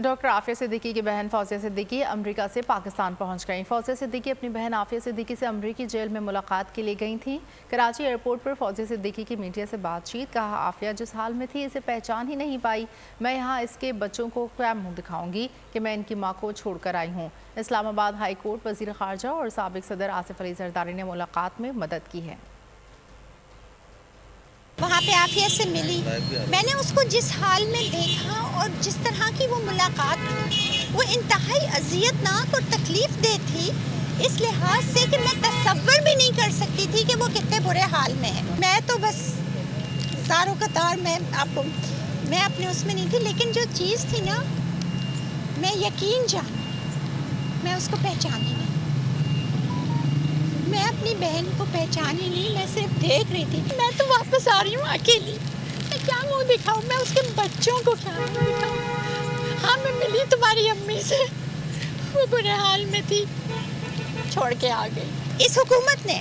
Doctor Aafia Siddiqui की बहन Fauzia Siddiqui America से पाकिस्तान पहुंच गईं। फौजिया सिद्दीकी अपनी बहन आफिया सिद्दीकी से अमेरिकी जेल में मुलाकात के लिए गई थीं। कराची एयरपोर्ट पर फौजिया सिद्दीकी की मीडिया से बातचीत। कहा, आफिया जिस हाल में थी इसे पहचान ही नहीं पाई। मैं यहाँ इसके बच्चों को क्या मुँह दिखाऊंगी कि मैं इनकी माँ को छोड़ कर आई हूँ। इस्लामाबाद हाई कोर्ट वज़ीर ख़ारजा और साबिक़ सदर आसिफ अली ज़रदारी ने मुलाकात में मदद की है। वहाँ पे आफिया से मिली, मैंने उसको जिस हाल में देखा और जिस तरह की वो मुलाकात वो इंतहाई अजियतनाक और तकलीफ दे थी, इस लिहाज से कि मैं तसव्वुर भी नहीं कर सकती थी कि वो कितने बुरे हाल में है। मैं तो बस ज़ारों कतार मैं अपने उसमें नहीं थी, लेकिन जो चीज़ थी ना, मैं यकीन जान मैं उसको पहचानी नहीं। मैं अपनी बहन को पहचानी नहीं, मैं सिर्फ देख रही थी। मैं तो वापस आ रही हूँ अकेली, मैं क्या मुंह दिखाऊँ, मैं उसके बच्चों को क्या मुंह दिखाऊँ। हाँ, मैं मिली तुम्हारी अम्मी से, वो बुरे हाल में थी, छोड़ के आ गई। इस हुकूमत ने,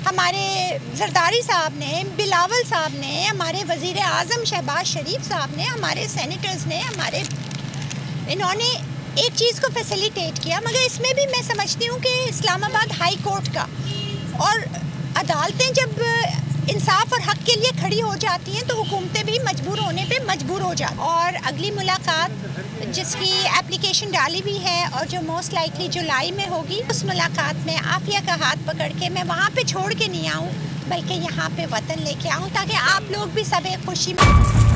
हमारे जरदारी साहब ने, बिलावल साहब ने, हमारे वज़ीर आज़म शहबाज शरीफ साहब ने, हमारे सेनेटर्स ने, इन्होंने एक चीज़ को फैसिलिटेट किया। मगर इसमें भी मैं समझती हूँ कि इस्लामाबाद हाई कोर्ट का और अदालतें जब इंसाफ और हक के लिए खड़ी हो जाती हैं तो हुकूमतें भी मजबूर होने पे मजबूर हो जाती हैं। और अगली मुलाकात जिसकी एप्लीकेशन डाली भी है और जो मोस्ट लाइकली जुलाई में होगी, उस मुलाकात में आफिया का हाथ पकड़ के मैं वहाँ पे छोड़ के नहीं आऊँ, बल्कि यहाँ पे वतन लेके आऊँ, ताकि आप लोग भी सब एक खुशी में।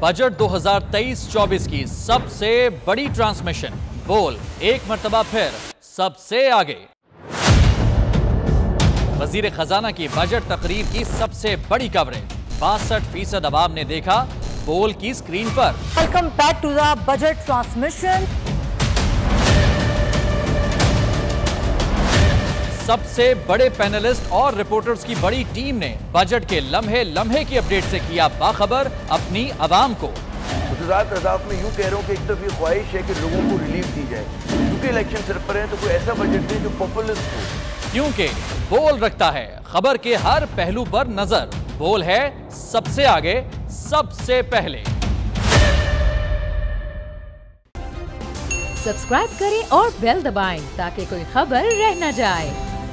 बजट 2023-24 की सबसे बड़ी ट्रांसमिशन, बोल एक मर्तबा फिर सबसे आगे। वजीर खजाना की बजट तकरीर की सबसे बड़ी कवरेज, 62% अवाम ने देखा बोल की स्क्रीन पर। Welcome back to the budget transmission. सबसे बड़े पैनलिस्ट और रिपोर्टर्स की बड़ी टीम ने बजट के लम्हे लम्हे की अपडेट से किया बाखबर अपनी आवाम को। अदाफ में यूं कह रहा हूं कि एक तरफ ये ख्वाहिश है कि लोगों को रिलीफ दी जाए, क्योंकि इलेक्शन सर पर है, तो कोई ऐसा बजट दे जो पॉपुलिस्ट हो। क्योंकि बोल रखता है खबर के हर पहलू पर नजर, बोल है सबसे आगे सबसे पहले। सब्सक्राइब करें और बेल दबाएं ताकि कोई खबर रह न जाए।